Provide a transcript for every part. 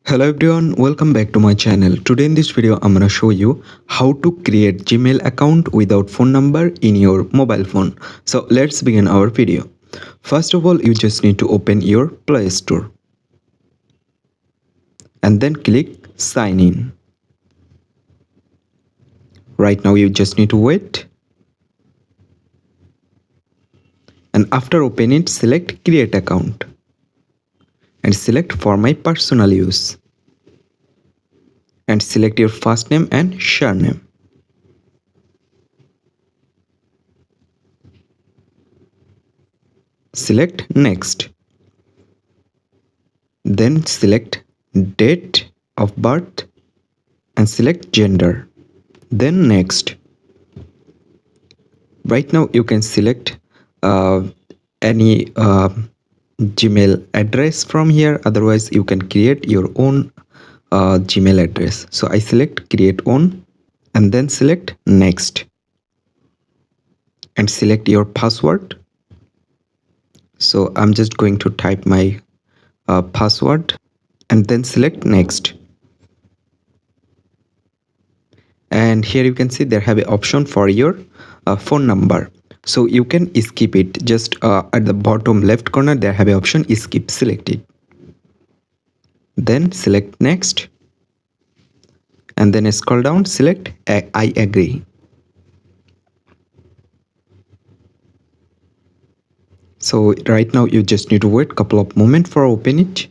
Hello everyone, welcome back to my channel. Today in this video I'm gonna show you how to create Gmail account without phone number in your mobile phone. So let's begin our video. First of all, you just need to open your Play Store and then click sign in. Right now you just need to wait, and after opening it, select create account and select for my personal use and select your first name and surname. Select next, then select date of birth and select gender, then next. Right now you can select any Gmail address from here, otherwise you can create your own Gmail address. So I select create own and then select next and select your password. So I'm just going to type my password and then select next. And here you can see there have an option for your phone number, so you can skip it. Just at the bottom left corner there have an option skip, select it, then select next and then scroll down, select I agree. So right now you just need to wait couple of moments for open it.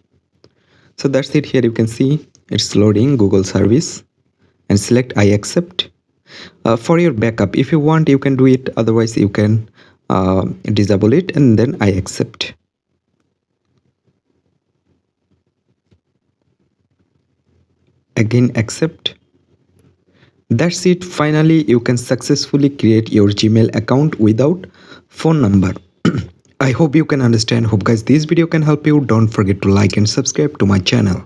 So that's it. Here you can see it's loading Google service and select I accept. For your backup, if you want you can do it, otherwise you can disable it and then I accept. Again accept. That's it. Finally you can successfully create your Gmail account without phone number. I hope you can understand. Hope guys this video can help you. Don't forget to like and subscribe to my channel.